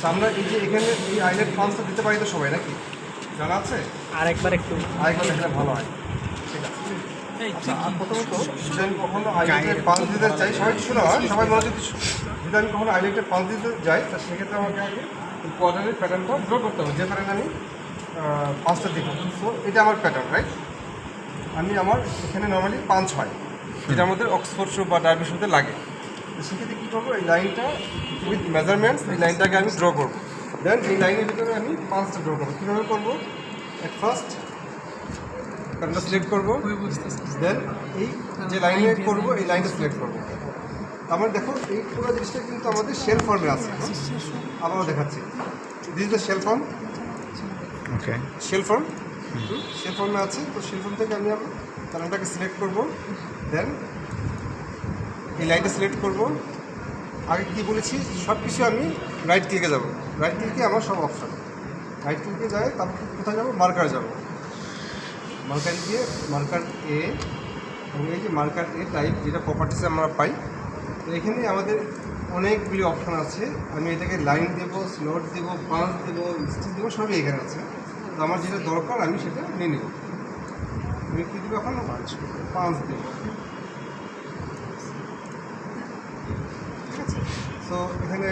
আচ্ছা আমরা এই যে এখানে এই আইলেট পাঞ্চটা দিতে পারি তো সবাই নাকি জানা আছে? আরেকবার দেখলে ভালো হয়। ঠিক আছে। আচ্ছা আর প্রথমত যদি আমি কখনো আইলেটের পাঞ্চ দিতে চাই, সবাই শোনো, সবাই মনোযোগ দিয়ে শোনো। যদি আমি কখনো আইলেটের পাঞ্চ দিতে যাই তা সেক্ষেত্রে আমাকে আগে কোয়ার্টারের প্যাটার্নটা ড্র করতে হবে, যে প্যাটার্ন আমি পাঁচটা দিব। সো এটা আমার প্যাটার্ন, রাইট? আমি আমার এখানে নর্মালি পাঞ্চ হয়, যেটা আমাদের অক্সফোর্ড শু বা ডায়াবি শুতে লাগে। তো সেক্ষেত্রে কী করবো, এই লাইনটা উইথ মেজারমেন্টস এই লাইনটাকে আমি ড্র করবো। দেন এই লাইনের ভিতরে আমি পাঁচটা ড্র করবো। কীভাবে করবো? এট ফার্স্ট প্যাটার্নটা সিলেক্ট করবো, দেন এই যে লাইনে করবো এই লাইনটা সিলেক্ট করবো। আমার দেখো এই পুরো জিনিসটা কিন্তু আমাদের শেল ফর্মে আছে। আবারও দেখাচ্ছি, this is the shell form. Okay, shell form আছে। তো শেল ফর্ম থেকে আমি প্যাটার্নটাকে সিলেক্ট করবো, দেন এই লাইনটা সিলেক্ট করবো। আগে কী বলেছি, সব কিছু আমি রাইট ক্লিকে যাবো। রাইট ক্লিকে আমার সব অপশান, রাইট ক্লিকে যায়। তারপর কোথায় যাবো? মার্কার যাবো। মার্কার গিয়ে মার্কার এ, এবং এই যে মার্কার এ টাইপ যেটা প্রপার্টিসে আমরা পাই, তো এখানে আমাদের অনেকগুলি অপশান আছে। আমি এটাকে লাইন দেবো, স্লট দেবো, পাঁচ দেবো, স্টিচ দেবো, সবই এখানে আছে। তো আমার যেটা দরকার আমি সেটা নিয়ে নেব। আমি কী দেবো এখন? পাঁচ দেবো। ঠিক আছে। তো এখানে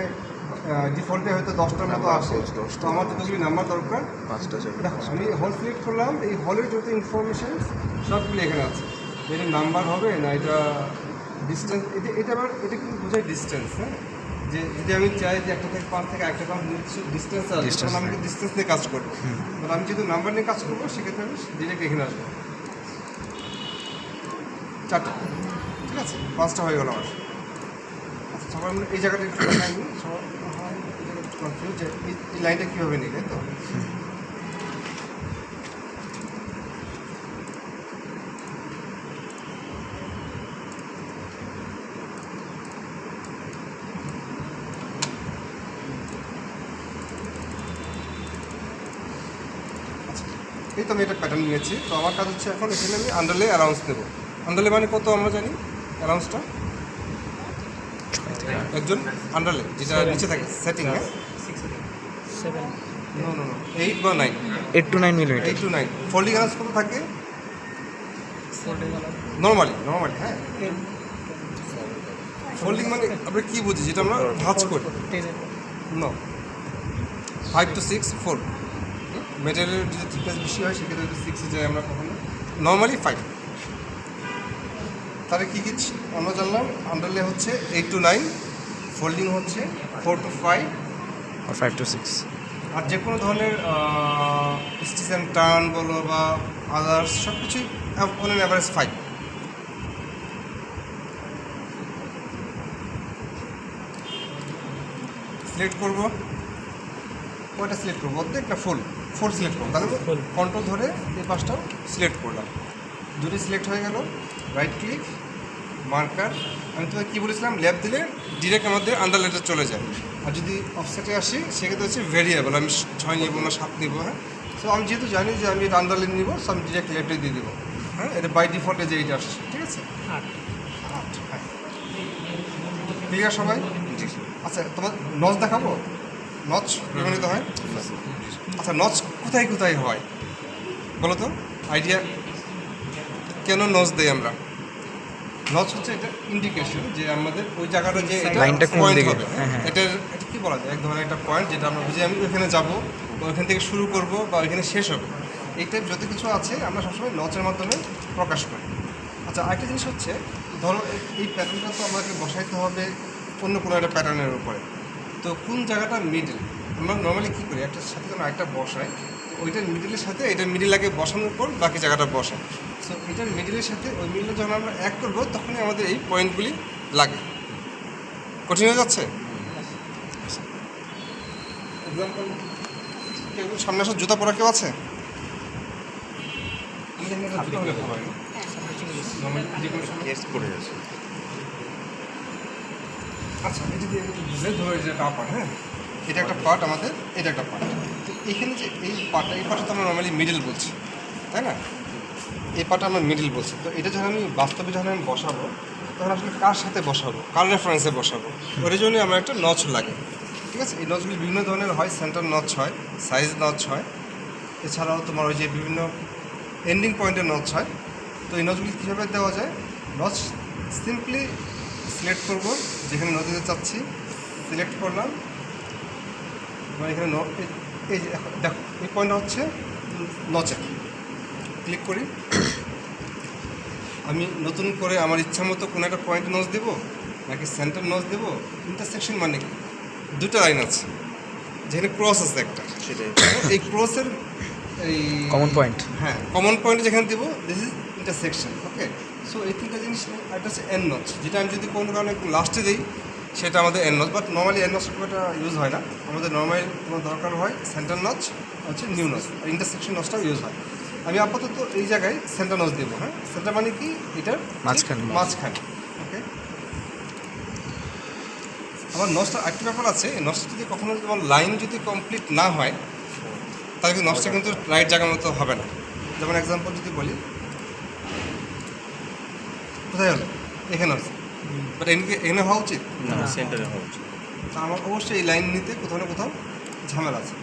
ডিফল্টে হয়তো 10টার মতো আসে, তো আমার যতগুলি নাম্বার দরকার 5টা যাবে। দেখো আমি হল সিলেক্ট করলাম। এই হলের যত ইনফরমেশান সবগুলি এখানে আছে। এটা নাম্বার হবে না, এটা ডিস্টেন্স, এটা কিন্তু বোঝায় ডিস্টেন্স। হ্যাঁ, যে যদি আমি চাই যে একটা থেকে 5 থেকে একটা 5 ডিস্টেন্স আছে, তখন আমি ডিস্টেন্স নিয়ে কাজ করবো। but আমি যেহেতু নাম্বার নিয়ে কাজ করবো, সেক্ষেত্রে আমি ডিরেক্ট এখানে আসবো। 4টা, ঠিক আছে, 5টা হয়ে গেল আমার। আচ্ছা সবাই আমরা এই জায়গাটা একটু আমি সবাই কনফিউজ যে এই লাইনটা কীভাবে নিই, তাই তো? এই তো আমি একটা প্যাটার্ন নিয়েছি। তো আমার কাজ হচ্ছে এখন এখানে আমি আন্ডারলে অ্যালাউন্স দেবো। আন্ডারলে মানে কত আমরা জানি অ্যালাউন্সটা? একজন আন্ডারলে যেটা নিচে থাকে সেটিং, হ্যাঁ, 7 নো 8 বা 9, 8 to 9 millimetre. 8 to 9। Folding allowance কত থাকে নর্মালি? হ্যাঁ, ফোল্ডিং মানে আমরা কী বুঝি, যেটা আমরা ভাঁজ করি। No, 5 to 6 fold. মেটেরিয়ালের যদি থিকনেস বেশি হয় সেক্ষেত্রে যদি 6 যায় আমরা কখনো নর্মালি 5। তাহলে কী আমরা জানলাম? আন্ডারলে হচ্ছে 8 to 9, ফোল্ডিং হচ্ছে 4 to 5, আর 5 to 6। আর যে কোনো ধরনের স্টিচ অ্যান্ড টার্ন বলো বা আদার্স সব কিছুই অন অ্যান অ্যাভারেজ 5। সিলেক্ট করবো, কয়টা সিলেক্ট করবো? অর্ধেক না ফুল? ফুল সিলেক্ট করবো। তাহলে কন্ট্রোল ধরে এই পাশটাও সিলেক্ট করলাম। দুটি সিলেক্ট হয়ে গেল। Right click, marker. আমি তোমাকে কী বলেছিলাম? ল্যাব দিলে ডিরেক্ট আমাদের আন্ডারলেটে চলে যায়। আর যদি অফসেটে আসি সেক্ষেত্রে হচ্ছে ভেরিয়েবল, আমি 6 নিব না 7 নিব। হ্যাঁ, সো আমি যেহেতু জানি যে আমি এটা আন্ডারলেট নিব, সো আমি ডিরেক্ট লেফটে দিয়ে দেবো। হ্যাঁ, এটা বাই ডিফল্টে যে এইটা আসছে, ঠিক আছে? 8। হ্যাঁ, ক্লিয়ার সবাই? আচ্ছা তোমার নচ দেখাবো। নচ ব্যবহৃত হয়। আচ্ছা নচ কোথায় কোথায় হয় বলো তো? আইডিয়া কেন নচ দেই আমরা? নচ হচ্ছে এটা ইন্ডিকেশন যে আমাদের ওই জায়গাটা যে লাইনটা কোন পয়েন্ট দিকে। হবে। এটা কি বলা যায়? এক ধরনের একটা পয়েন্ট যেটা আমরা বুঝি আমি ওইখানে যাবো বা ওইখান থেকে শুরু করব বা ওইখানে শেষ হবে। এই টাইপ যত কিছু আছে আমরা সবসময় নচের মাধ্যমে প্রকাশ করি। আচ্ছা আরেকটা জিনিস হচ্ছে, ধরো এই প্যাটার্নটা তো আমাকে বসাইতে হবে অন্য কোনো একটা প্যাটার্নের উপরে। তো কোন জায়গাটা মিডল? আমরা নর্মালি কী করি, একটার সাথে যখন একটা বসাই, ওইটার মিডিলের সাথে এটার মিডিল আগে বসানোর পর বাকি জায়গাটা বসাই। সো এটার মিডিলের সাথে ওই মিডিলে যখন আমরা এক করবো তখনই আমাদের এই পয়েন্টগুলি লাগে। কঠিন হয়ে যাচ্ছে? এক্সাম্পল, কেউ সামনে আসা জুতা পরা কেউ আছে? আচ্ছা এটা দিয়ে বুঝে ধরে যে পার্ট, হ্যাঁ এটা একটা পার্ট আমাদের, এটা একটা পার্ট। তো এখানে যে এই পার্টটা তো আমরা নর্মালি মিডল বলছি, তাই না? এই পার্টটা আমরা মিডল বলছি। তো এটা যখন আমি বাস্তবে যখন আমি বসাবো তখন আসলে কার সাথে বসাবো, কার রেফারেন্সে বসাবো, ওর জন্যই আমার একটা নচ লাগে। ঠিক ঠিক আছে। এই নচগুলি বিভিন্ন ধরনের হয়, সেন্টার নচ হয়, সাইজ নচ হয়, এছাড়াও তোমার ওই যে বিভিন্ন এন্ডিং পয়েন্টের নচ হয়। তো এই নচগুলি কীভাবে দেওয়া যায়, নচ সিম্পলি সিলেক্ট করব, যেখানে নচ দিতে চাচ্ছি সিলেক্ট করলাম, এবার এখানে এই যে দেখো এই পয়েন্টটা হচ্ছে নচে, ক্লিক করি। আমি নতুন করে আমার ইচ্ছা মতো কোনো একটা পয়েন্ট নচ দেবো নাকি সেন্টার নচ দেবো। ইন্টারসেকশন মানে কি, দুটো লাইন আছে যেখানে ক্রস আছে একটা, সেটাই। এই ক্রসের এই কমন পয়েন্ট। হ্যাঁ কমন পয়েন্ট যেখানে দেবো this is intersection. Okay, so এই তিনটা জিনিস, একটা হচ্ছে এন নচ, যেটা আমি যদি কোনো কারণে লাস্টে দিই সেটা আমাদের N notch, but normally N notch খুব একটা ইউজ হয় না। আমাদের নর্মালি তোমার দরকার হয় সেন্টার নচ, হচ্ছে নিউ নচ, আর ইন্টারসেকশন নচটাও ইউজ হয়। আমি আপাতত এই জায়গায় সেন্টার নচ দেবো। হ্যাঁ, সেন্টার মানে কি, এটার মাঝখানে। মাঝখানে। ওকে, আমার নচটা আরেকটি ব্যাপার আছে, এই নচটা যদি কখনো তোমার লাইন যদি কমপ্লিট না হয় তাহলে কিন্তু নচটা কিন্তু রাইট জায়গার মতো হবে না। যেমন এক্সাম্পল যদি বলি, কোথায় হলো, এখানে হচ্ছে, বাট এখানে হওয়া উচিত না, সেন্টারে হওয়া উচিত। তা আমার অবশ্যই এই লাইন নিতে কোথাও না কোথাও ঝামেলা আছে।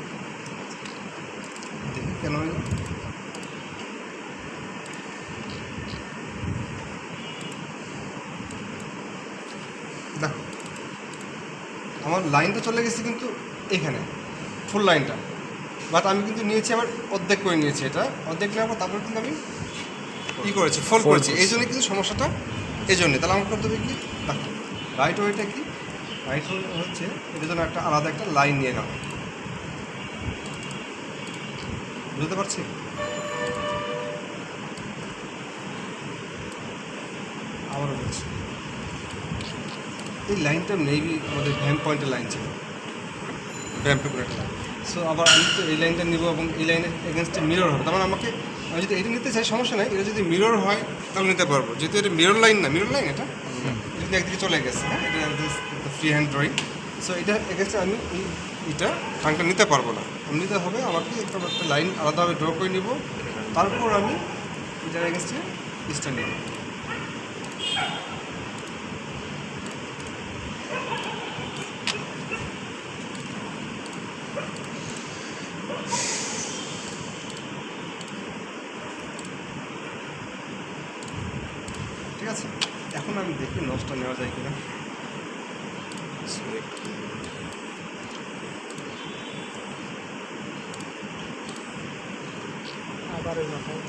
দেখি কেন হইল। দেখো আমার লাইনটা চলে গেছে কিন্তু এখানে ফুল লাইনটা, বাট আমি কিন্তু নিয়েছি আবার অর্ধেক করে নিয়েছি, এটা অর্ধেক নেওয়ার পর তারপর কিন্তু আমি কী করেছি, ফোল্ড করেছি। এই জন্য কিন্তু সমস্যাটা এই জন্যে। তাহলে আমার করতে হবে কি, দেখো রাইট ওয়েটা কি, রাইট ওয়ে হচ্ছে এটার জন্য একটা আলাদা একটা লাইন নিয়ে নাও, বুঝতে পারছি। আবারও বলছি, এই লাইনটা মেবি আমাদের ভ্যাম্প পয়েন্টের লাইন ছিল, ভ্যাম্পে করে একটা লাইন। সো আবার আমি তো এই লাইনটা নিব এবং এই লাইনের এগেনস্টে মিরর হবে, তার মানে আমাকে, আমি যদি এটা নিতে চাই সমস্যা নাই, এটা যদি মিরর হয় তাহলে নিতে পারবো, যেহেতু এটা মিরর লাইন না, মিরর লাইন এটা যদি একদিকে চলে গেছে, হ্যাঁ এটা ফ্রি হ্যান্ড ড্রয়িং। সো এটা এগেনস্টে আমি এটা খানটা নিতে পারবো না, আমি নিতে হবে আমাকে একটা লাইন আলাদাভাবে ড্র করে নিব, তারপর আমি এটার এগেনস্টে স্টার নেব। ঠিক আছে, এখন আমি দেখি নচটা নেওয়া যায় কিনা। আবার ওই মাথায়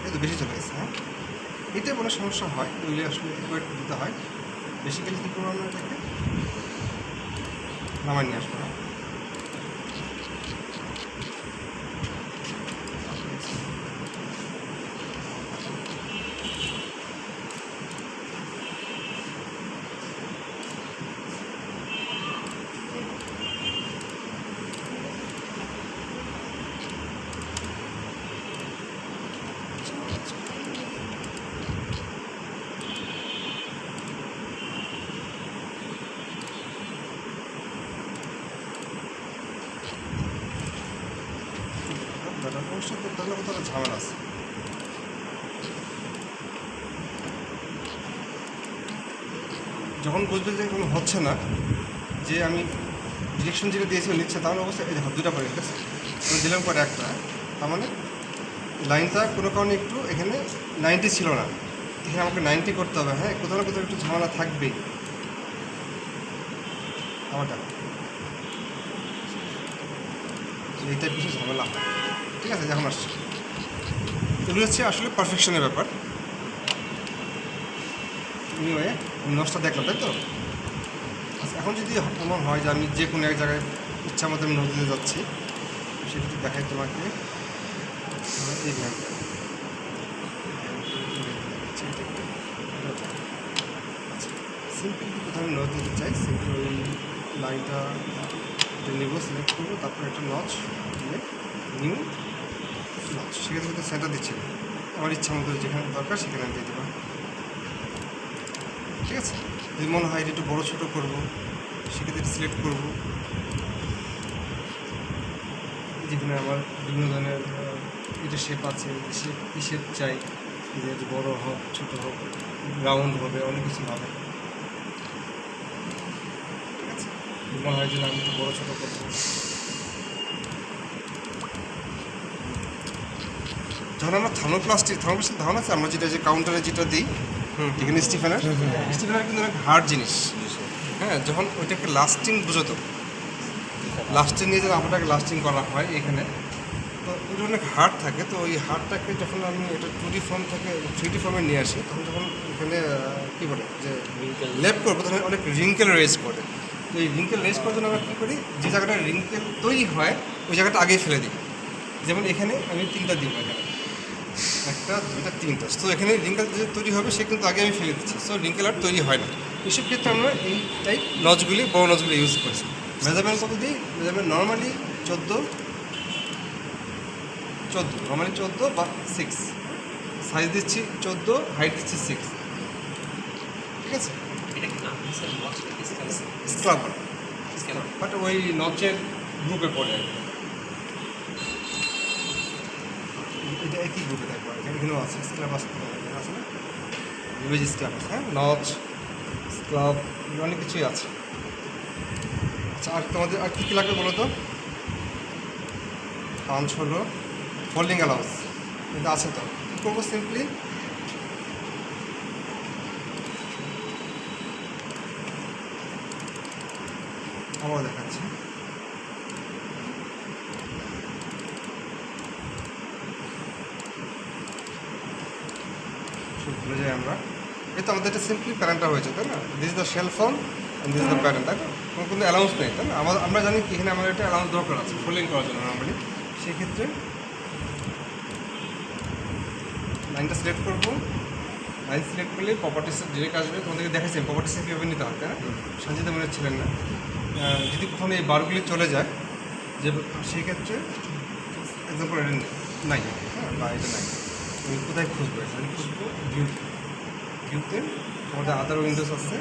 এই তো বেশি চলে গেছে। হ্যাঁ, এটাই বলে সমস্যা হয়, ওইলে আসলে ওয়েট দিতে হয়। বেসিক্যালি কী করবো আমরা এটাকে নামাই নিয়ে আসবো না, অবশ্যই করতে হলে কোথাও ঝামেলা আছে। যখন বুঝবে যে কোনো হচ্ছে না, যে আমি ডিরেকশন যেটা দিয়েছি নিচ্ছে, তাহলে অবশ্যই এই দেখো দুটা পয়েন্ট, ঠিক আছে, আমি দিলাম পরে একটা, তার মানে লাইনটা কোনো কারণে একটু এখানে 90 ছিল না, এখানে আমাকে 90 করতে হবে। হ্যাঁ, কোথাও না কোথাও একটু ঝামেলা থাকবেই। আমার দেখো এইটা কিছু ঝামেলা হয়, ঠিক আছে, যখন আসছে এগুলো হচ্ছে আসলে পারফেকশনের ব্যাপার। এনিওয়ে আমি নচটা দেখলাম, তাই তো। আচ্ছা, এখন যদি এমন হয় যে আমি যে কোনো এক জায়গায় ইচ্ছা মতো আমি নচ দিতে যাচ্ছি, সেটা যদি দেখাই তোমাকে, এই সিম্পল কোথাও আমি নচ দিতে চাই, সিম্পল ওই লাইনটা নেব, সিলেক্ট করবো, তারপর একটা নচ দিয়ে নিউ নচ, সেক্ষেত্রে কিন্তু সেন্টার দিচ্ছি না, আমার ইচ্ছা মতো যেখানে দরকার সেখানে আমি দিয়ে দেবো। ঠিক আছে, যদি মনে হয় এটা একটু বড়ো ছোটো করবো, সেক্ষেত্রে সিলেক্ট করবো, যেখানে আমার বিভিন্ন ধরনের এটা শেপ আছে, শেপ কী শেপ চাই, যে বড়ো হোক ছোটো হোক, রাউন্ড হবে, অনেক কিছু হবে। ঠিক আছে, মনে হয় যে না, আমি একটু বড়ো ছোটো করবো। যখন আমরা থার্মোপ্লাস্টিক ধারণা আছে, আমরা যেটা যে কাউন্টারে যেটা দিই এখানে স্টিফেনার কিন্তু অনেক হার্ড জিনিস। হ্যাঁ, যখন ওইটাকে লাস্টিং বোঝাতো, লাস্টিং নিয়ে যখন আপনাকে লাস্টিং করা হয় এখানে, তো ওইটা অনেক হার্ড থাকে। তো ওই হার্ডটাকে যখন আমি এটা 2D ফর্ম থেকে 3D ফর্মে নিয়ে আসি, তখন যখন এখানে কী বলে যে লেপ করবো, তখন অনেক রিঙ্কেল রেজ করে। তো এই রিঙ্কেল রেজ করার জন্য আমরা কী করি, যে জায়গাটা রিঙ্কেল তৈরি হয় ওই জায়গাটা আগেই ফেলে দিই। যেমন এখানে আমি 3টা দিব, এখানে 1টা 2টা 3টা। তো এখানে রিঙ্কেল যে তৈরি হবে সে কিন্তু আগে আমি ফেলে দিচ্ছি, সো রিঙ্কেল আর তৈরি হয় না। এইসব ক্ষেত্রে আমরা এই টাইপ নচগুলি, বড় নচগুলি ইউজ করছি। মেজারমেন্ট কত দিই, মেজারমেন্ট নর্মালি 14 নর্মালি 14 বা 6, সাইজ দিচ্ছি 14, হাইট দিচ্ছি 6। ঠিক আছে, স্ক্রাব বাট ওই নচের গ্রুপে পড়ে আর কি। এটা একই গ্রুপে থাকবে, এখানেও আছে স্ক্রাব আছে না, ইমেজ স্ক্রাব আছে, হ্যাঁ, নচ স্ক্রাব অনেক কিছুই আছে। আচ্ছা, আর তোমাদের আর কী কী লাগবে বলো তো? পাঞ্চ হলো, ফোল্ডিং অ্যালাউন্স এটা আছে। তো কী করবো, সিম্পলি আবার দেখাচ্ছি। ভুলে যাই আমরা, এই তো আমাদের এটা সিম্পলি প্যারেন্টটা হয়েছে, তাই না? This is the shell form and this is the parent, তাই না? কোনো অ্যালাউন্স নেই, তাই না? আমরা জানি কি এখানে আমাদের একটা অ্যালাউন্স দরকার আছে ফোল্ডিং করার জন্য নর্মালি। সেক্ষেত্রে লাইনটা সিলেক্ট করবো। লাইন সিলেক্ট করলে প্রপার্টিস ডিরেক্ট আসবে। তোমাদেরকে দেখাচ্ছি প্রপার্টিসে কীভাবে নিতে হয়, তাই না? সঞ্জিতা মনে ছিলেন না, যদি কখনো এই বারগুলি চলে যায়, যে সেই ক্ষেত্রে এক্সাম্পল এটা নাই, হ্যাঁ, বা এটা নাই, আমি কোথায় খুঁজবো? আমি খুঁজবো ভিউতে আমাদের আদার উইন্ডোজ আছে,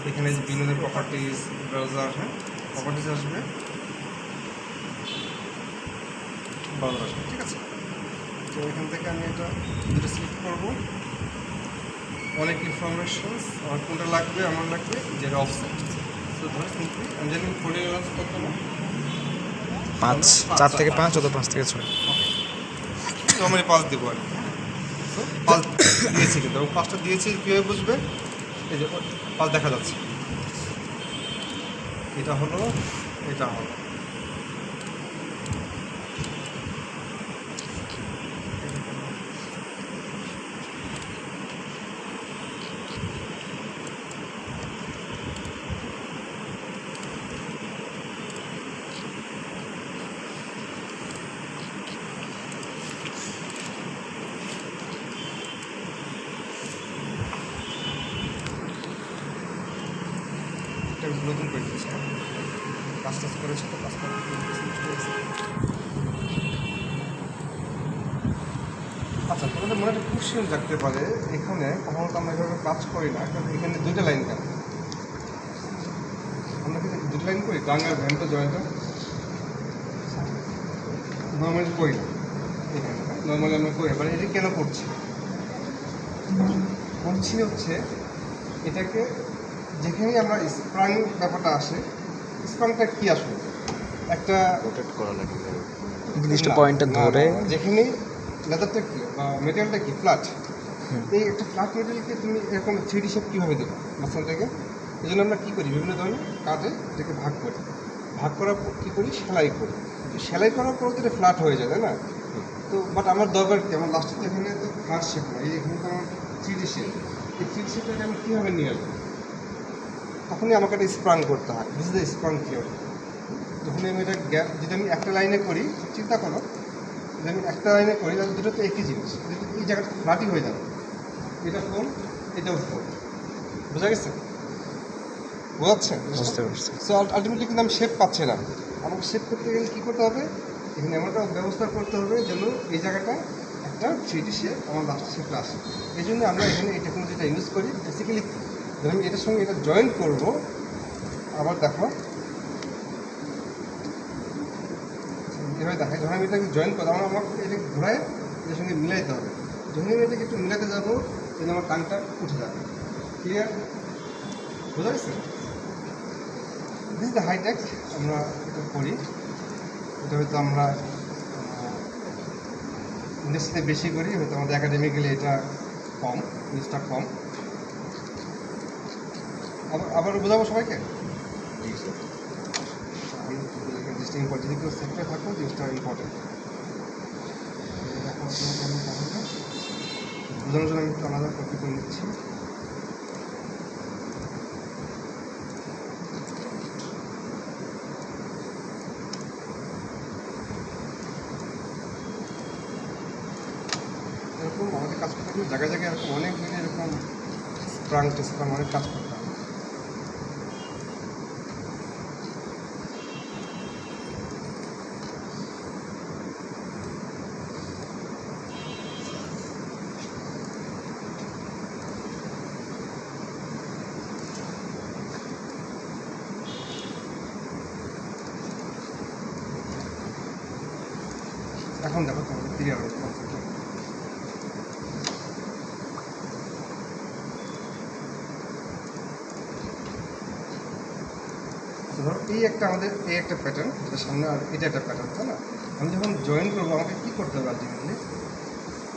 এখানে যে বিভিন্ন প্রপার্টিস ব্রাউজার, হ্যাঁ, প্রপার্টিস আসবে, ব্রাউজার আসবে। ঠিক আছে, তো এখান থেকে আমি এটা দুটো সিলেক্ট করবো। অনেক ইনফরমেশনস আমার কোনটা লাগবে, আমার লাগবে যেটা অফসেট। তো ধরো সিম্পলি আমি জানি ফোল্ডিং অ্যালাউন্স কত না, 5, 4 থেকে 5 অথবা 5 থেকে 6। নর্মালি 5 দেবো আর কি। তো 5 দিয়েছি, কিন্তু এবং 5টা দিয়েছি কীভাবে বুঝবে? এই যে 5 দেখা যাচ্ছে, এটা হলো, এটা হলো। নতুন করে দিয়েছে, কাজ টাজ করেছে, তো কাজটা আচ্ছা। তোমাদের মনে একটা কোশ্চেন জাগতে পারে, এখানে কখনো তো আমরা এভাবে কাজ করি না, কারণ এখানে 2টা লাইন কেন? আমরা কিন্তু 2টা লাইন করি, গান আর ভ্যানটা জয়েন্টটা নর্মালি করি না এখানে, নর্মালি আমরা করি। এবার এটা কেন করছি হচ্ছে এটাকে, যেখানেই আমরা স্প্রাং ব্যাপারটা আসে, স্প্রাংটা কি আসলে একটা রোটেট করা লাগে, নির্দিষ্ট পয়েন্টটা ধরে যেখানেই লেদারটা কি বা মেটেরিয়ালটা কি ফ্ল্যাট, এই একটা ফ্ল্যাট মেটেরিয়ালকে তুমি এরকম 3D শেপ কীভাবে দেবো মাঝখানটাকে? এই জন্য আমরা কী করি, বিভিন্ন ধরনের কাজে এটাকে ভাগ করি, ভাগ করার পর কী করি, সেলাই করি। তো সেলাই করার পর তো এটা ফ্ল্যাট হয়ে যায়, তাই না? তো বাট আমার দরকার কি, আমার লাস্টে তো এখানে তো ফ্ল্যাট শেপ নয়, এখানে তো আমার 3D শেপ। এই 3D শেপটাকে আমি কীভাবে নিয়ে আসবো? তখনই আমাকে একটা স্প্রাং করতে হয়। This is the স্প্রাং theory. যখনই আমি এটা গ্যাপ, যদি আমি একটা লাইনে করি, চিন্তা করো, যদি আমি একটা লাইনে করি তাহলে দুটো তো একই জিনিস, এই জায়গাটা ফ্ল্যাটই হয়ে যাবে। এটা ফোন, এটাও ফোন, বোঝা গেছে? বোঝাচ্ছে? বুঝতে পারছি। সো আলটিমেটলি কিন্তু আমি শেপ পাচ্ছি না। আমাকে শেপ করতে গেলে কী করতে হবে, এখানে এমনটা ব্যবস্থা করতে হবে যেন এই জায়গাটা একটা 3D শেপ আমার লাস্ট শেপটা আসে। এই জন্য আমরা এখানে এই টেকনোলজিটা ইউজ করি। বেসিক্যালি যখন আমি এটার সঙ্গে এটা জয়েন করবো, আবার দেখো এভাবে দেখায়, যখন আমি এটাকে জয়েন করবো, আমার এটা ঘোরায় এর সঙ্গে মিলাইতে হবে। যখনই আমি এটাকে একটু মিলাতে যাবো তখন আমার টাংটা উঠে যাবে। ক্লিয়ার? বোঝা গেছে? দিস দ্য হাইটেক আমরা এটা করি। এটা হয়তো আমরা ইন্ডাস্ট্রিতে বেশি করি, হয়তো আমাদের একাডেমিক্যালি এটা কম, জিনিসটা কম। আবার বোঝাবো সবাইকে। জিনিসটা ইম্পর্টেন্ট, যদি কেউ সেক্টরে থাকো জিনিসটা ইম্পর্টেন্ট। বোঝানোর জন্য আমি একটু আলাদা কপি করে নিচ্ছি। এরকম আমাদের কাজ করতে গেলে জায়গায় জায়গায় এরকম অনেক দিনে এরকম স্প্রাং টেস্প্রাং অনেক কাজ করতে হবে। এখন দেখো তোমাদের ক্লিয়ার হবে কনসেপ্ট। ধরো এই একটা আমাদের এই একটা প্যাটার্ন, যেটা সামনে, আর এটা একটা প্যাটার্ন, তাই না? আমি যখন জয়েন করবো আমাকে কী করতে হবে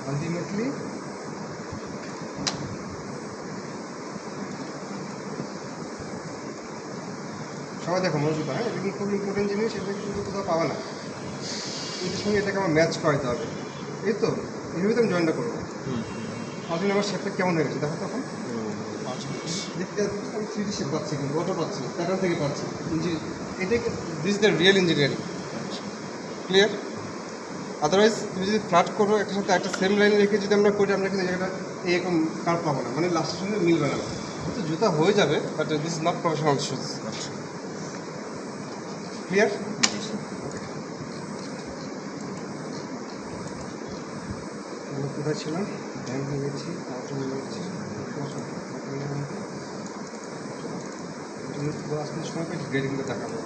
আলটিমেটলি সবাই দেখো মনোযোগ, হ্যাঁ, এটা কিন্তু খুব ইম্পর্টেন্ট জিনিস, এটা কিন্তু কোথাও পাবে না। এটার সঙ্গে এটাকে আমার ম্যাচ করাতে হবে। এই তো এইভাবে তো আমি জয়েনটা করবো। আসলে আমার শেপটা কেমন হয়ে গেছে দেখো তখন। দেখতে আমি 3D শেপ পাচ্ছি, কিন্তু ওটা পাচ্ছি না, প্যাটার্ন থেকে পাচ্ছি। এটাই this the real engineering. Clear? Otherwise তুমি যদি ফ্ল্যাট করো একটা সাথে একটা সেম লাইনে রেখে যদি আমরা করি, আমরা কিন্তু জায়গাটা এরকম কার্ভ পাবো না, মানে লাস্টের সঙ্গে মিলবে না। কিন্তু জুতা হয়ে যাবে, but this is not professional shoes. Clear? আমরা কোথায় ছিলাম? ব্যাংক নিয়ে গেছি, অটো নিয়ে গেছি, আজকে সময় পেয়ে গ্রেডিংটা দেখাবো।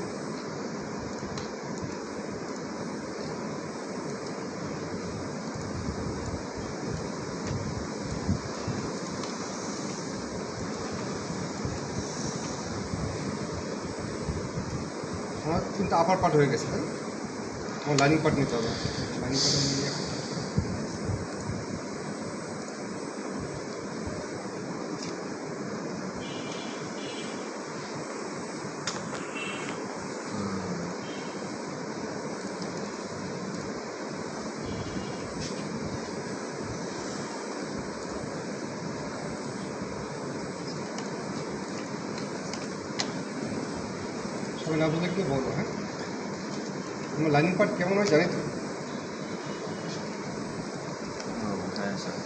আমার কিন্তু আপার পার্ট হয়ে গেছে, তাই আমার লাইনিং পার্ট নিতে হবে। লাইনিং পার্ট নিয়ে সবাই না বুঝলে একটু বলবো, হ্যাঁ? আমার লাইনিং পার্ট কেমন হয় জানি তো? হ্যাঁ স্যার।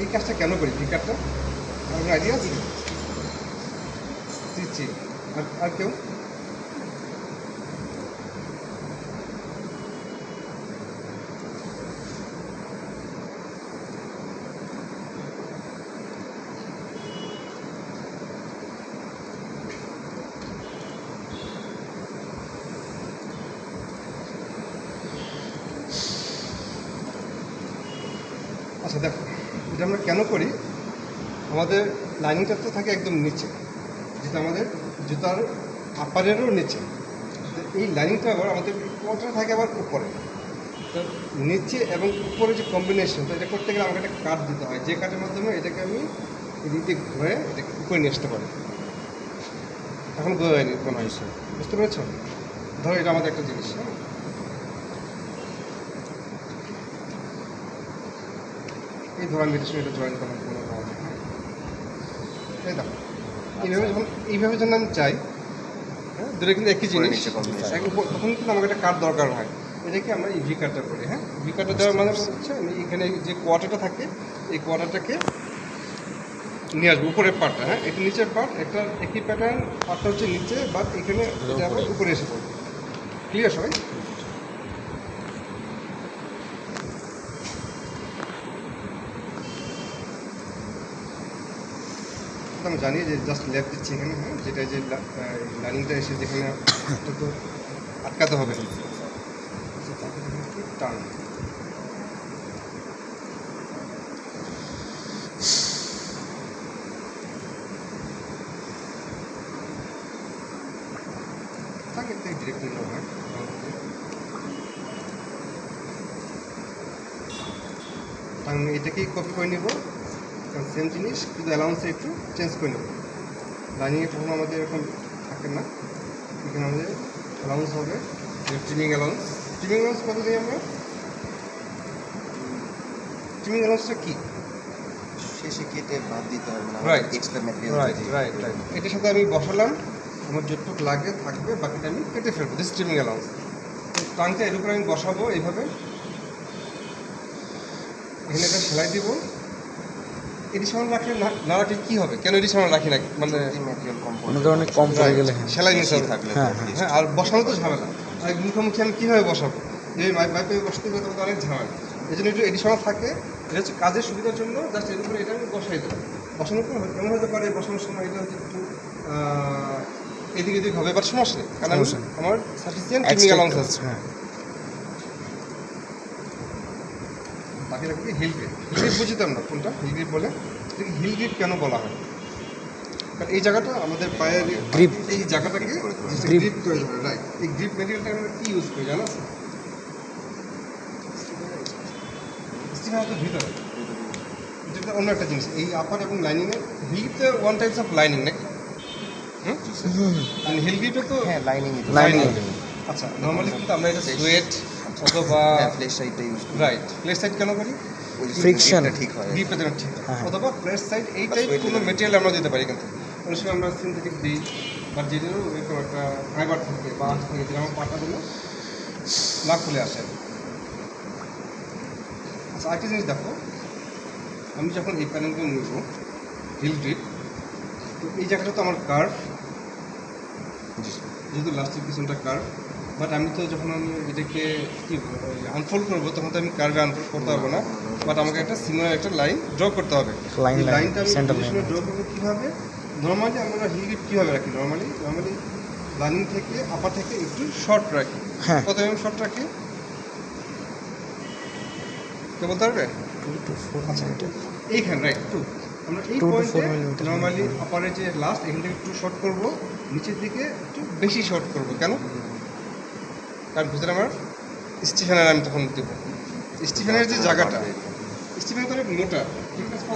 এই কাজটা কেন করি? ভিকারটা আপনার আইডিয়া আছে? জি। আর কেউ? আচ্ছা দেখো, এটা আমরা কেন করি? আমাদের লাইনিংটা তো থাকে একদম নিচে, যেটা আমাদের জুতার আপারেরও নিচে। তো এই লাইনিংটা আবার আমাদের কোয়ার্টার থাকে আবার উপরে। তো নিচে এবং উপরে যে কম্বিনেশন, তো এটা করতে গেলে আমাকে একটা কাট দিতে হয়, যে কাটের মাধ্যমে এটাকে আমি এদিকে ঘুরে এটাকে উপরে নিয়ে আসতে পারি। এখন বোঝা যায়নি কোনো হয়েছে, বুঝতে পেরেছ? ধরো এটা আমাদের একটা জিনিস, হ্যাঁ, এই ধরো আমি এটার সঙ্গে এটা জয়েন করলাম কোনো ভাবে, হ্যাঁ, এই দেখো এইভাবে যখন আমি চাই, হ্যাঁ, দুটো কিন্তু একই জিনিস, তখন কিন্তু আমাকে একটা কার্ড দরকার হয়। এটাকে আমরা এই ভি কার্ডটা করি, হ্যাঁ। ভি কার্ডটা দেওয়ার মানে হচ্ছে আমি এখানে যে কোয়ার্টারটা থাকে এই কোয়ার্টারটাকে নিয়ে আসবো উপরের পার্টটা, হ্যাঁ এটা নিচের পার্ট, একটা একই প্যাটার্ন, পার্টটা হচ্ছে নিচে, বাট এখানে এটা আবার উপরে এসে পড়বে। ক্লিয়ার সবাই? আমি জানি যে জাস্ট লেফট দিচ্ছি এখানে, হ্যাঁ যেটা যে লাইনিংটা এসে যেখানে এটা তো আটকাতে হবে, আচ্ছা, তারপরে এখানে একটু টান, তাকে থেকে ডিরেক্ট নিল, হয় আমি এটাকেই কপি করে নেব, সেম জিনিস কিন্তু অ্যালাউন্সে একটু চেঞ্জ করে নেব। লাইনিংয়ে কখনো আমাদের এরকম থাকে না, এখানে আমাদের অ্যালাউন্স হবে ট্রিমিং অ্যালাউন্স। ট্রিমিং অ্যালাউন্স কত দিই আমরা? ট্রিমিং অ্যালাউন্সটা কী? শেষে কেটে বাদ দিতে হবে না, right extra material right right right এটার সাথে আমি বসালাম, আমার যতটুকু লাগে থাকবে, বাকিটা আমি কেটে ফেলবো, দিস ট্রিমিং অ্যালাউন্স। টাংটা এর উপরে আমি বসাবো এইভাবে, এখানে একটা সেলাই দিব। এডিশনাল রাখলে না রাখলে কী হবে, কেন এডিশনাল রাখি না, মানে ম্যাটেরিয়াল কম কোনো কারণে কম পড়ে গেলে হ্যাঁ সেলাই নিতে হবে, থাকলে হ্যাঁ, হ্যাঁ আর বসানো তো ঝামেলা, আর মুখোমুখি আমি কীভাবে বসাবো, এই মাইপে বসতে গেলে তো অনেক ঝামেলা, এই জন্য একটু এডিশনাল থাকে। এটা হচ্ছে কাজের সুবিধার জন্য, জাস্ট এর উপরে এটা আমি বসাই দেবো। বসানোর পর এমন হতে পারে বসানোর সময় এটা হচ্ছে একটু এদিক এদিক হবে, বাট সমস্যা নেই, কারণ আমি সমস্যা নেই। আমার সাফিসিয়েন্ট ট্রিমিং অ্যালাউন্স আছে। হ্যাঁ বাকি রাখবি হিল গ্রিপ। হিল গ্রিপ বুঝতাম না কোনটা হিল গ্রিপ বলে, এটাকে হিল গ্রিপ কেন বলা হয়, কারণ এই জায়গাটা আমাদের পায়ের Grip. এই জায়গাটাকে Grip. গ্রিপ করে ধরে, রাইট। এই গ্রিপ মেটেরিয়ালটা আমরা কী ইউজ করি জানো? স্টিফার তো ভিতরে, যেটা অন্য একটা জিনিস, এই আপার এবং লাইনিংয়ে হিলগ্রিপটা ওয়ান টাইপস অফ লাইনিং নাকি? হুম, হিল গ্রিপটা তো হ্যাঁ লাইনিং Lining. আচ্ছা, নর্মালি কিন্তু আমরা এটা সোয়েট অথবা ফ্লেশ সাইডটা ইউজ করি, রাইট প্লেস সাইড কেন করি? ওই Friction. gripটা ঠিক হয়। গ্রিপটা যেন ঠিক হয়। হ্যাঁ। অথবা প্লেস সাইড এই বা টাইপ sweat কোনো leather. মেটেরিয়াল আমরা দিতে পারি, কিন্তু অনেক সময় আমরা সিনথেটিক দিই, বা যেটারও এরকম একটা ফাইবার থাকে বা আঁশ থাকে, যেটা আমার পাটা দিলে না খুলে আসে। আচ্ছা আরেকটা জিনিস দেখো, আমি যখন এই প্যানেলগুলো নিব হিল গ্রিপ, তো এই জায়গাটা তো আমার কার্ভ, জি স্যার। যেহেতু লাস্টের পিছনটা কার্ভ, বাট আমি তো যখন আমি এটাকে কি আনফোল্ড করবো তখন তো আমি কার্ভে আনফোল্ড করতে পারবো না, বাট আমাকে একটা সিমিলার একটা লাইন ড্র করতে হবে। Line, এই line, লাইনটা আমি center line. পজিশনে ড্র করবো কীভাবে? নর্মালি আমরা হিল গ্রিপ কীভাবে রাখি, নর্মালি লাইনিং থেকে আপার থেকে একটু শর্ট রাখি। হ্যাঁ। কত এমএম শর্ট রাখি কে বলতে পারবে? আচ্ছা এইখানে রাইট টু, আমরা এই 2 to 4 পয়েন্টে millimeter. নর্মালি আপারে যে লাস্ট এখান থেকে একটু শর্ট করবো, নিচের দিকে একটু বেশি শর্ট করবো। কেন? কারণ ভিতরে আমার স্টিফেনার আমি তখন দেবো, স্টিফেনের যে জায়গাটা, স্টিফেন তো অনেক মোটা, ঠিক আছে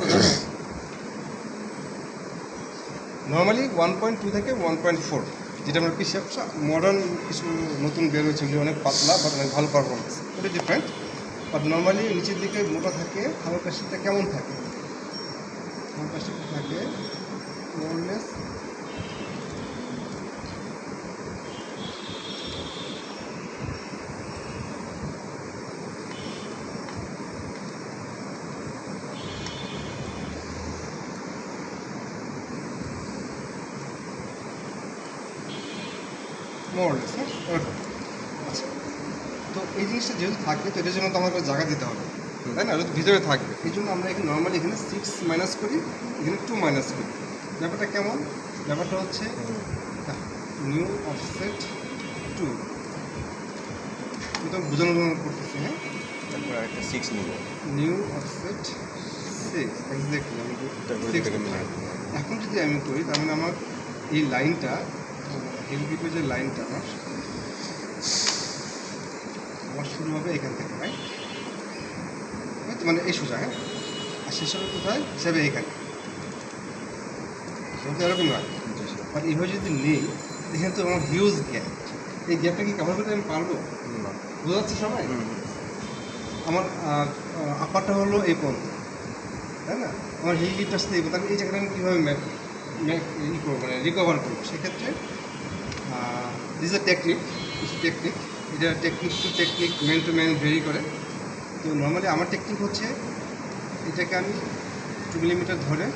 নর্মালি 1.2 থেকে 1.4, যেটা আমরা পিছিয়ে মডার্ন কিছু নতুন বের হয়েছে, যেগুলো অনেক পাতলা বাট অনেক ভালো পারফরমেন্স, ওটা ডিফারেন্ট। বাট নর্মালি নিচের দিকে মোটা থাকে, হাওয়ার প্লাস্টিকটা কেমন থাকে? হাওয়ার প্লাস্টিকটা থাকে মোরলেস মোরলেস, হ্যাঁ ওরকম। আচ্ছা, তো এই জিনিসটা যেহেতু থাকবে, তো এটার জন্য তো আমাকে জায়গা দিতে হবে, তাই না? যেহেতু ভিতরে থাকবে, এই জন্য আমরা এখানে নর্মালি এখানে 6 মাইনাস করি, এখানে 2 মাইনাস করি। ব্যাপারটা কেমন? ব্যাপারটা হচ্ছে নিউ অফসেট 2, এটা বোঝানোর জন্য করতেছি, হ্যাঁ। তারপর একটা 6 নিব, নিউ অফসেট 6 এক্স্যাক্টলি আমি তারপর 6 এটাকে করতে মিলাই হবে। এখন যদি আমি করি তার মানে আমার এই লাইনটা হিল গ্রিপের যে লাইনটা আমার শুরু হবে এখান থেকে, রাইট? মানে এই সোজা, হ্যাঁ, আর শেষ হবে কোথায়? হিসাবে এইখানে, এরকম নয়। জি স্যার। বাট এইভাবে যদি নেই, এখানে তো আমার হিউজ গ্যাপ, এই গ্যাপটা কি কভার করতে আমি পারবো? না। বোঝা যাচ্ছে সবাই? আমার আপারটা হলো এই পর্যন্ত, তাই না? আমার হিল গ্রিপটা আসতে এই পর্যন্ত, এই জায়গাটা আমি কীভাবে ই করবো, মানে রিকভার করবো? সেক্ষেত্রে দিস এ টেকনিক, কিছু টেকনিক, এটা technique two technique, man to man very করে। তো নর্মালি আমার টেকনিক হচ্ছে এটাকে আমি 2 মিলিমিটার ধরে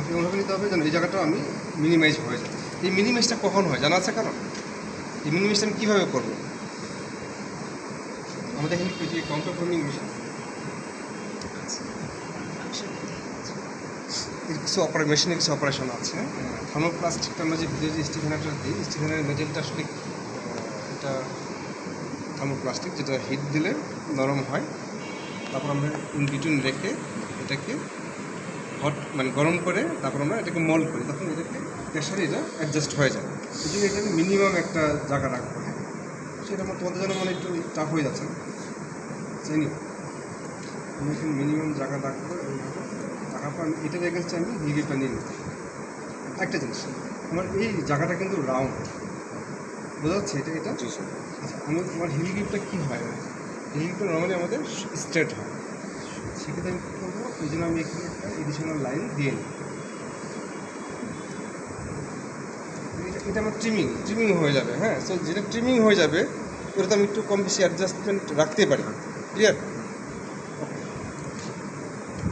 আমাকে এমনভাবে নিতে হবে যেন এই জায়গাটা আমি মিনিমাইজ হয়ে যায়। এই মিনিমাইজটা কখন হয় জানা আছে কারণ? এই মিনিমাইজটা আমি কীভাবে করবো? আমাদের এখানে যে কাউন্টার ফর্মিং মেশিন কিছু মেশিনের কিছু অপারেশন আছে। থার্মোপ্লাস্টিকটা আমরা যে ভিতরে যে স্টিফেনারটা দিই, স্টিফেনারের মেটেরিয়ালটা আসলে এটা থার্মোপ্লাস্টিক, যেটা হিট দিলে নরম হয়। তারপর আমরা ইন বিটুইন রেখে এটাকে হট মানে গরম করে তারপর আমরা এটাকে মোল্ড করি, তখন এটাকে প্রেশারে এটা অ্যাডজাস্ট হয়ে যায়। এই জন্য এটাকে মিনিমাম একটা জায়গা রাখবো। হ্যাঁ, সেটা আমার তোমাদের জন্য মানে একটু টাফ হয়ে যাচ্ছে না জানি। আমি এখানে মিনিমাম জায়গা রাখবো। এইভাবে রাখার পর এটা রেখেছি আমি হিলিটা নিয়ে নেব। একটা জিনিস, আমার এই জায়গাটা কিন্তু রাউন্ড, বোঝা যাচ্ছে? এটা জি স্যার। আচ্ছা, আমার হিল গ্রিপটা কী হয়? হিল গ্রিপটা নর্মালি আমাদের স্ট্রেট হয়। সেক্ষেত্রে আমি কী করবো, এই জন্য আমি এখানে একটা এডিশনাল লাইন দিয়ে নিই। এটা আমার ট্রিমিং হয়ে যাবে। হ্যাঁ, সো যেটা ট্রিমিং হয়ে যাবে ওটাতে আমি একটু কম বেশি অ্যাডজাস্টমেন্ট রাখতে পারি। ক্লিয়ার?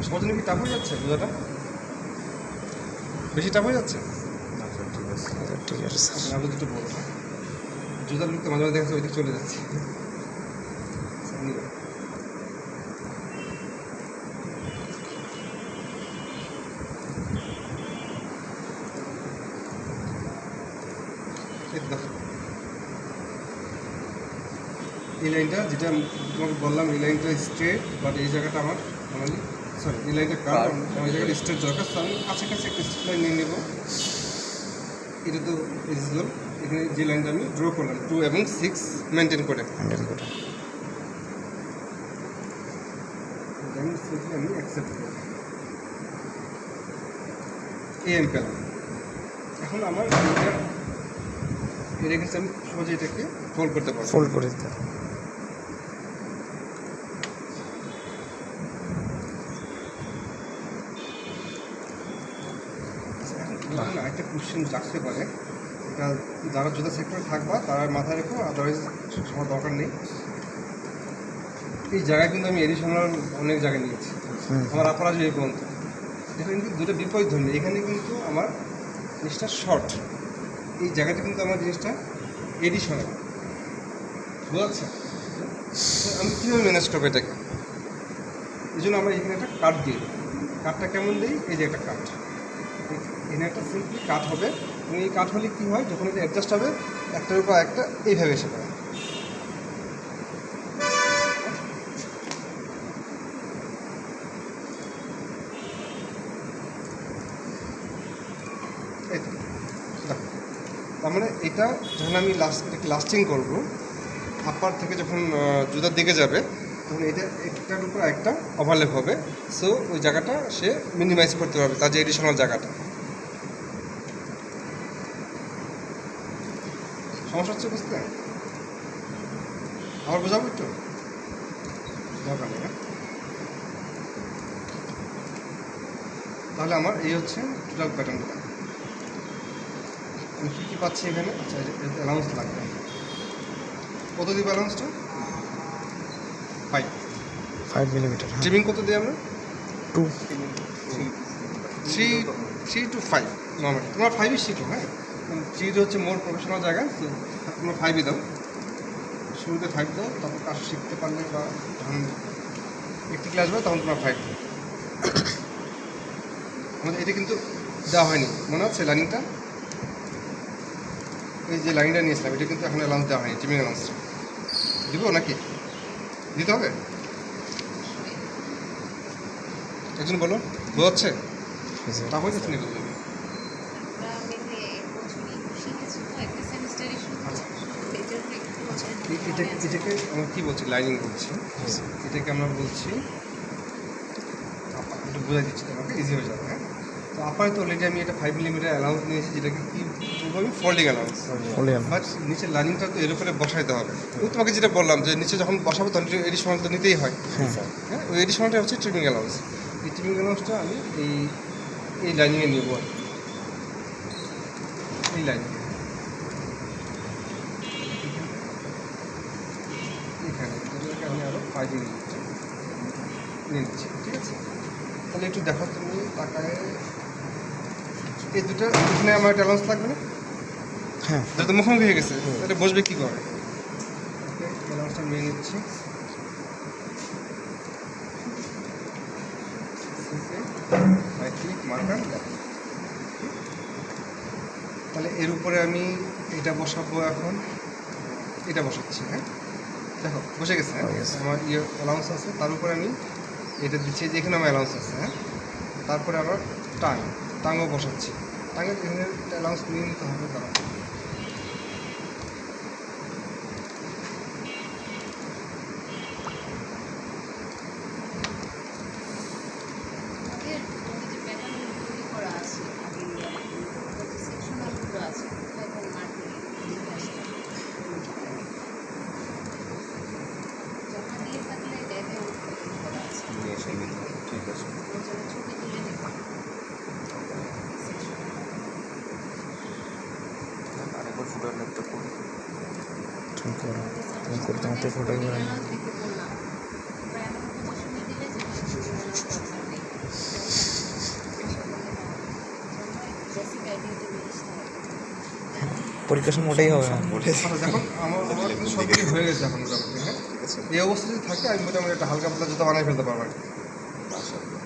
সবার জন্য কি টাফ হয়ে যাচ্ছে বোঝাটা? বেশি টাফ হয়ে যাচ্ছে? ঠিক আছে স্যার। আমি দুটো বলবো, জুতার লুকতে মাঝে মাঝে দেখা যাচ্ছে ওইদিকে চলে যাচ্ছে। এই লাইনটা যেটা তোমাকে বললাম, এই লাইনটা স্ট্রেট, বাট এই জায়গাটা আমার নর্মালি এই লাইনটা কার্ভ, আমার এই জায়গাটা স্ট্রেট দরকার। তো আমি কাছাকাছি একটা স্ট্রেট লাইন নিয়ে নেব। এটা তো ইজিবল। এখানে যে লাইনটা আমি ড্র করলাম 2 এবং 6 মেনটেন করে আমি অ্যাকসেপ্ট করব। আমি পেলাম। এখন আমার এটা রেখেছি, আমি সহজে এটাকে ফোল্ড করতে পারবো। ফোল্ড করে দিতে হবে। একটা কোশ্চেন জাগতে পারে, এটা যারা জুতা সেক্টরে থাকবা তারা মাথায় রেখো, আদারওয়াইজ সবার দরকার নেই। এই জায়গায় কিন্তু আমি এডিশনাল অনেক জায়গায় নিয়েছি আমার আপনারা যে এই পর্যন্ত। এটা কিন্তু দুটো বিপরীত ধর্মী। এখানে কিন্তু আমার জিনিসটা শর্ট, এই জায়গাটা কিন্তু আমার জিনিসটা এডিশনাল, বোঝা যাচ্ছে? আমি কীভাবে ম্যানেজ করবো এটাকে? এই জন্য আমরা এখানে একটা কাট দিই। কাটটা কেমন দিই? এই যে একটা কাট, এখানে একটা সিম্পলি কাট হবে। এবং এই কাট হলে কী হয়, যখন এটা অ্যাডজাস্ট হবে একটার উপর একটা এইভাবে এসে পড়ে। এই তো দেখো, তার মানে এটা যখন আমি এটাকে লাস্টিং করবো, আপার থেকে যখন জুতার দিকে যাবে তখন এটা একটার উপর একটা ওভারল্যাপ হবে। সো ওই জায়গাটা সে মিনিমাইজ করতে পারবে, তার যে এডিশনাল জায়গাটা। সমস্যা হচ্ছে বুঝতে? আবার বোঝাবো একটু, দরকার নেই। তাহলে আমার এই হচ্ছে টোটাল প্যাটার্নটা। আমি কী কী পাচ্ছি এখানে? আচ্ছা, অ্যালাউন্স লাগবে। কত দিব অ্যালাউন্সটা? 5 মিলিমিটার। ট্রিমিং কত দিই আমরা? 2 3 to 5 নর্মালি। তোমরা 5ই শিখো। হ্যাঁ, 3 হচ্ছে মোর প্রফেশনাল জায়গা, তো তোমরা 5ই দাও। শুরুতে 5 দাও, তারপর কাজ শিখতে পারলে বা যখন একটু ক্লাস হবে তখন তোমরা 5 দাও। আমাদের এটা কিন্তু দেওয়া হয়নি, মনে হচ্ছে লাইনিংটা? এই যে লাইনটা নিয়েছিলাম এটা কিন্তু এখন অ্যালাউন্স দেওয়া হয়নি, ট্রিমিং অ্যালাউন্সটা দিব নাকি? দিতে হবে? একজন বলো, বোঝাচ্ছে? তা হয়ে যাচ্ছে নাকি? এটাকে আমরা কী বলছি? লাইনিং বলছি। এটাকে আমরা বলছি একটু বোঝাই দিচ্ছি তোমাকে, ইজি হয়ে যাবে। হ্যাঁ, তো আপাতত অলরেডি আমি এটা 5 মিলিমিটার অ্যালাউন্স নিয়েছি, যেটাকে কী বলবো আমি? Folding allowance. বাট নিচের লাইনিংটা তো এর উপরে বসাইতে হবে। আমি তোমাকে যেটা বললাম যে নিচে যখন বসাবো তখন এডিশনাল তো নিতেই হয়। হ্যাঁ, ওই এডিশনালটা হচ্ছে ট্রিমিং অ্যালাউন্স। এই ট্রিমিং অ্যালাউন্সটা আমি এই লাইনিংয়ে নেব আর কি। এই লাইনিং এখানে এটাকে আমি আরও 5 মিলিমিটার নিয়ে নিচ্ছি। ঠিক আছে, তাহলে একটু দেখো তুমি তাকায় এই দুটো এখানে আমার একটা অ্যালাউন্স লাগবে না? হ্যাঁ যেহেতু মুখোমুখি হয়ে গেছে এটা বসবে কী করে? অ্যালাউন্সটা নিয়ে নিচ্ছি। মার্কার, তাহলে এর উপরে আমি এটা বসাবো এখন, এটা বসাচ্ছি। হ্যাঁ দেখো বসে গেছে। হ্যাঁ আমার ইয়ে অ্যালাউন্স আছে, তার উপরে আমি এটা দিচ্ছি, যে এখানে আমার অ্যালাউন্স আছে। হ্যাঁ তারপরে আবার টাঙও বসাচ্ছি। টাঙের এখানে অ্যালাউন্স নিয়ে নিতে হবে। দাঁড়া, নিয়ে এসে নিতে হবে। ঠিক আছে। আরেকবার ফুটার ল্যাপটপ করি। তুমি করো, তুমি করতে মতো ফটো করে পরীক্ষার সময় ওটাই হবে না। আচ্ছা, দেখো আমার কিন্তু সব কিছু হয়ে গেছে এখন মোটামুটি। হ্যাঁ ঠিক আছে। এই অবস্থা যদি থাকে আমি মোটামুটি একটা হালকা পাতলা জুতো বানিয়ে ফেলতে পারবো আর কি। মাশাআল্লাহ।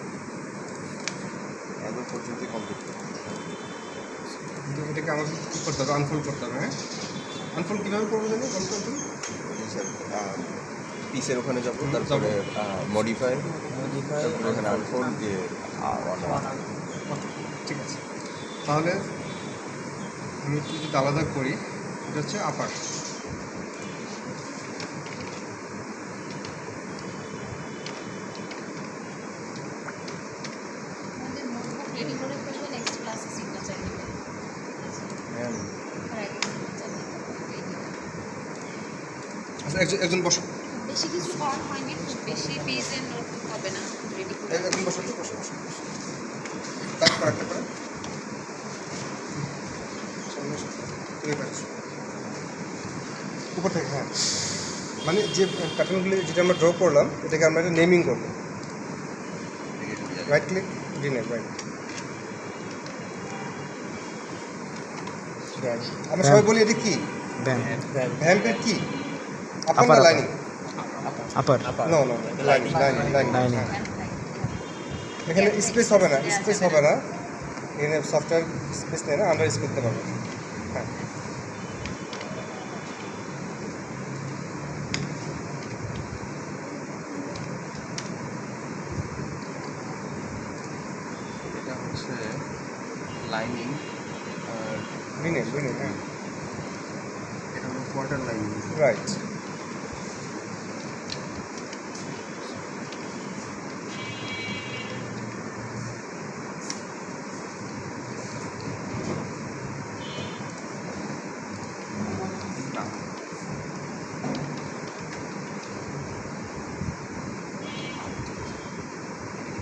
একবার পর্যন্ত কমপ্লিট করতে হবে। কিন্তু এটাকে আমাকে কী করতে হবে? আনফোল্ড করতে হবে। হ্যাঁ আনফোল্ড কীভাবে করবো জানি? কোনটা তুমি? পিসের ওখানে যাবো, তারপরে মডিফাই, তারপরে এখানে আনফোল্ড দিয়ে ঠিক আছে, তাহলে আমি একটু যদি আলাদা করি, এটা হচ্ছে আপার। আচ্ছা একজন বসো, বেশি কিছু করা হয়নি, খুব বেশি পেজের নোটবুক হবে না, রেডি করে একজন বসো, বসো বসো তারপর একটা করে সামনে এসো, তুমি পাচ্ছো উপর থেকে। হ্যাঁ মানে যে প্যাটার্নগুলি যেটা আমরা ড্র করলাম এটাকে আমরা একটা নেমিং করবো। Right click, rename, right. আমরা সবাই বলি এটা কি? ব্যাং ভ্যাম্পের কি? আপার আপার, না upper. Lining? Upper no no, lining lining lining. Lining. এখানে স্পেস হবে না, স্পেস হবে না। এখানে সফটওয়্যার স্পেস নেই না, আমরা ইউজ করতে পারবো। হ্যাঁ এটা হচ্ছে লাইনিং, আর রিনেম, রিনেম, হ্যাঁ এটা হলো কোয়ার্টার লাইনিং। রাইট।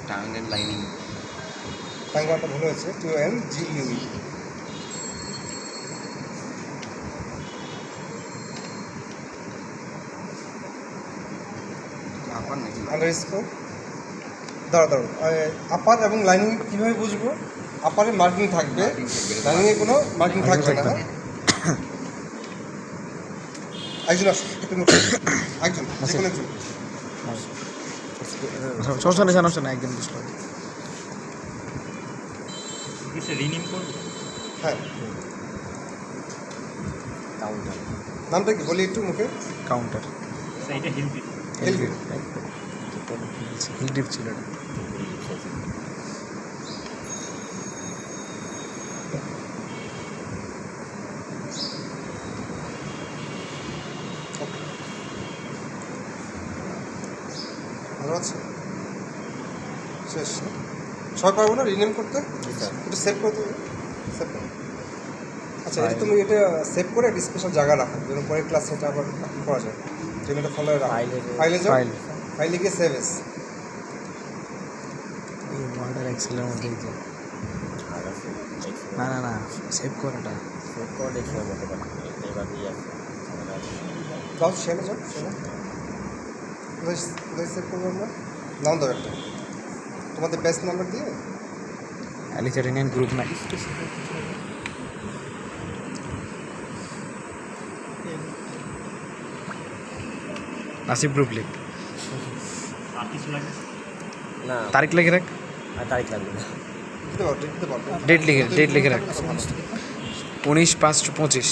টাঙ্গের লাইনিং। টাঙ্গাটা ভুল হয়েছে, TONGUE। আপার নাকি আন্ডারস্কোর, দাঁড়াও আপার এবং লাইনিং কীভাবে বুঝবো? আপারে মার্কিং থাকবে, লাইনিংয়ে কোনো মার্কিং থাকবে না। একজন আসো, একজন যে কোনো একজন। সমস্যা নেই, সমস্যা নেই, একদিন বুঝলো। রিনিম করবো। হ্যাঁ কাউন্টার। নামটা কি বলি একটু মুখে? কাউন্টার সেইটা হিলবি। হেলবি। হিল ডিপ ছিল এটা। ভালো আছে, শেষ। সবাই পারবো না রিনেম করতে? একটু সেভ করতে হবে, সেভ করো। আচ্ছা এটা তুমি এটা সেভ করে একটা স্পেশাল জায়গা রাখো, যেন পরের ক্লাস সেটা আবার করা যায়। যেন এটা ফলো রাখো, ফাইলে যাও, ফাইল ফাইলে গিয়ে সেভ এস। এই ওয়ার্ডার এক্সেলের মধ্যে এই যে না না না সেভ কর এটা। যাও সেলে যাও, সেলে কোথায় সেভ করবো আমরা? নাম দাও একটা তোমাদের বেস্ট নাম্বার দিয়ে অ্যালিথেরিনিয়ান গ্রুপ নাই। আসিফ গ্রুপ লিখ, আর কিছু লাগে? না তারিখ লিখে রাখ, আর তারিখ লাগবে না। দিতে পারবো। ডেট লিখে রাখ, 19/5/25।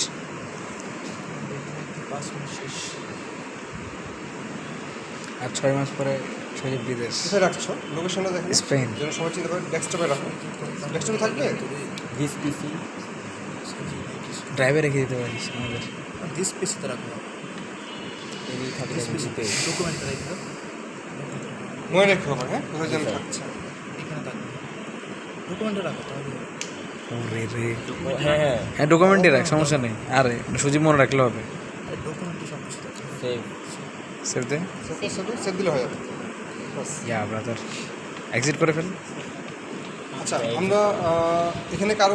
আর 6 মাস পরে সজীব বিদেশ। কোথায় রাখছো লোকেশনটা দেখেন, স্পেন। যেন সময় চিন্তা করে ডেস্কটপে রাখো। ডেস্কটপে থাকবে। দিস পিসি ড্রাইভে রেখে দিতে পারিস আমাদের। দিস পিসিতে রাখো, এই থাকে পিসিতে। ডকুমেন্টটা রাখো, মনে রেখো আবার, হ্যাঁ কোথায় যেন থাকছে। এখানে থাকবে, ডকুমেন্টে রাখো তাহলে। ওরে রে, হ্যাঁ হ্যাঁ হ্যাঁ ডকুমেন্টই রাখ, সমস্যা নেই। আরে সজীব মনে রাখলে হবে। ডকুমেন্টে সব কিছু থাকবে। সেভ। সেভ দে, সেভ দিলে হয়ে যাবে। বাস। ইয়া ব্রাদার, এক্সিট করে ফেল। আচ্ছা আমরা এখানে কারো